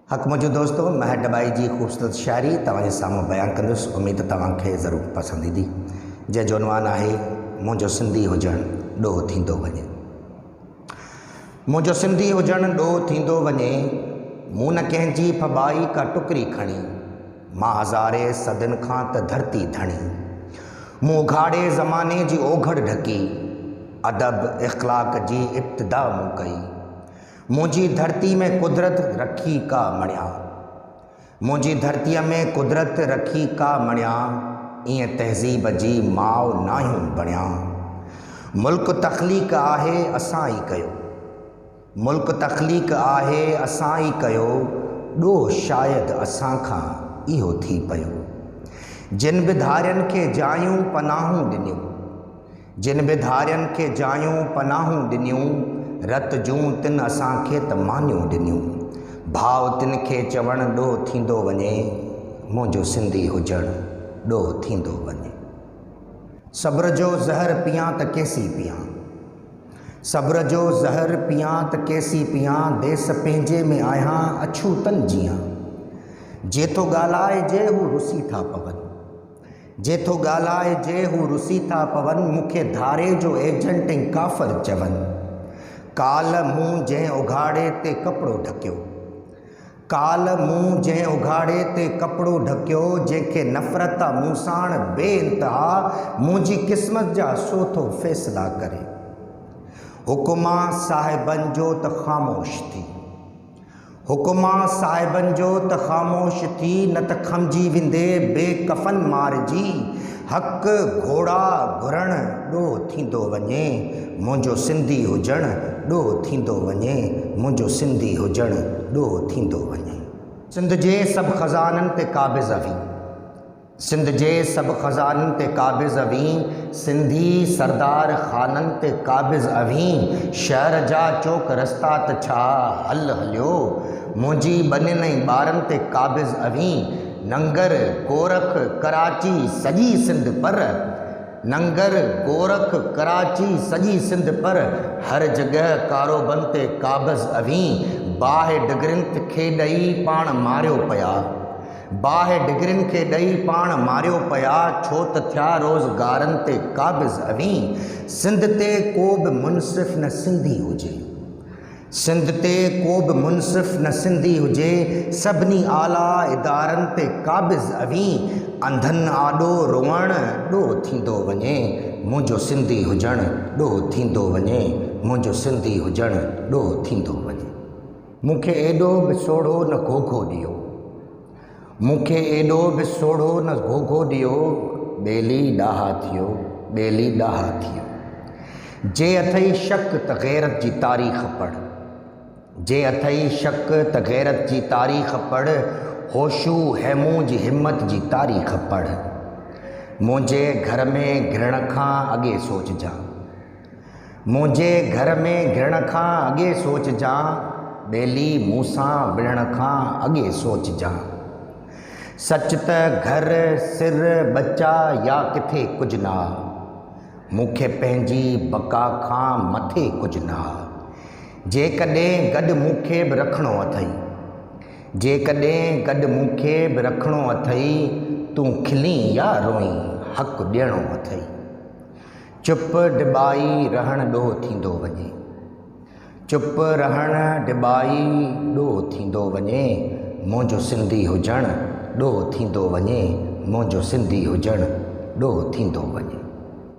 हक़ मुझो दोस्तों महर डबाई जी ख़ूबसूरत शायरी तव्हांजे साम्हूं बयानु कंदुसि। उम्मीद तव्हांखे ज़रूरु पसंदि ईंदी। जंहिंजो उनवान आहे मुंहिंजो सिंधी हुजणु ॾोह थींदो वञे। मुंहिंजो सिंधी हुजणु ॾोह थींदो वञे, मूं न कंहिंजी फॿाई का टुकड़ी खणी, मां हज़ारे सदियुनि खां त धरती धणी, मूं उघाड़े ज़माने जी ओघड़ ढकी, अदब इख़्लाक़ जी इब्तिदा मूं कई, मुंहिंजी धरती में कुदरत रखी का मणिया, मुंहिंजी धरतीअ में कुदरत रखी का मणिया, ईअं तहज़ीब जी माउ नाहियूं बणिया। मुल्क तख़लीक़ आहे असां ई कयो, मुल्क तख़लीक़ आहे असां ई कयो, ॾोह शायदि असां खां इहो थी पियो। जिन बि धारियुनि खे जायूं पनाहूं ॾिनियूं, जिन बि धारियुनि खे जायूं पनाहूं ॾिनियूं, रत जूं तिन असांखे त मानियूं ॾिनियूं, भाव तिन खे चवणु ॾोह थींदो वञे, मुंहिंजो सिंधी हुजणु ॾोह थींदो वञे। सब्र जो ज़हर पियां त कैसी पियां, सब्र जो ज़हर पियां त कैसी पियां, देस पंहिंजे में आहियां अछूतन जियां, जेथो ॻाल्हाइजे हू रुसी था पवनि, जेथो ॻाल्हाइजे हू रुसी था पवनि, मूंखे धारे जो एजेंट ऐं काफ़र चवनि, काल मूं जंहिं उघाड़े ते कपिड़ो ढकियो, काल मूं जंहिं उघाड़े ते कपिड़ो ढकियो, जंहिंखे नफ़रत मूं साण बेइंतिहा, मुंहिंजी क़िस्मत जा सो थो फ़ैसिला करे। हुकुमा साहिबनि जो त ख़ामोश थी, हुकुमा साहिबनि जो त ख़ामोश थी, न त खमजी वेंदे बेकफ़न मारिजी, हक़ घोड़ा घुरणु ॾोह थींदो वञे, मुंहिंजो सिंधी हुजणु ॾोह थींदो वञे, मुंहिंजो सिंधी हुजणु ॾोह थींदो वञे। सिंध जे सभु ख़ज़ाननि ते क़ाबिज़ हुई, सिंध जे सभु ख़ज़ाननि ते क़ाबिज़ हुई, सिंधी सरदार ख़ाननि ते क़ाबिज़ हुई, शहर जा चौक रस्ता त छा हल हलियो, मुंहिंजी ॿनियुनि ऐं ॿारनि ते क़ाबिज़ हुई, नंगर गोरख कराची सॼी सिंध पर, नंगर गोरख कराची सॼी सिंध पर, हर जॻह कारोबन ते क़ाबिज़ हुई, बाहि डिगरियुनि खे ॾेई पाण मारियो पिया, बाहि डिगरियुनि खे ॾेई पाण मारियो पिया, छो त थिया रोज़गारनि ते क़ाबिज़ हुई, सिंध ते को बि मुनसिफ़ न सिंधी हुजे, सिंध ते को बि मुनसिफ़ न सिंधी हुजे, सभिनी आला इदारनि ते क़ाबिज़ हुई, अंधनि आॾो रुअणु ॾोह थींदो वञे, मुंहिंजो सिंधी हुजणु ॾोह थींदो वञे, मुंहिंजो सिंधी हुजणु ॾोह थींदो वञे। मूंखे एॾो बि सोढ़ो न घोघो ॾियो, मूंखे एॾो बि सोढ़ो न घोघो ॾियो, ॿेली ॾाहा थियो, ॿेली ॾाहा थियो, जे अथई शक त ग़ैरत जी तारीख़ पढ़, जे अथई शक त ग़ैरत जी तारीख़ पढ़, होशू हैमू जी हिम्मत जी तारीख़ पढ़, मुंहिंजे घर में घिरण खां अॻे सोचजां, मुंहिंजे घर में घिरण खां अॻे सोचजां, ॿेली मूंसां विढ़ण खां अॻे सोचजां, सच त घर सिर बचा या किथे कुझु ना, मूंखे पंहिंजी बका खां मथे कुझु ना, जेकॾहिं गॾु मूंखे बि रखिणो अथई, जेकॾहिं गॾु मूंखे बि रखिणो अथई, तूं खिली या रोई हक़ ॾियणो अथई, चुप डिॿाई रहणु ॾोह थींदो वञे, चुप रहणु डिॿाई ॾोह थींदो वञे, मुंहिंजो सिंधी हुजणु ॾोह थींदो वञे, मुंहिंजो सिंधी हुजणु ॾोह थींदो वञे।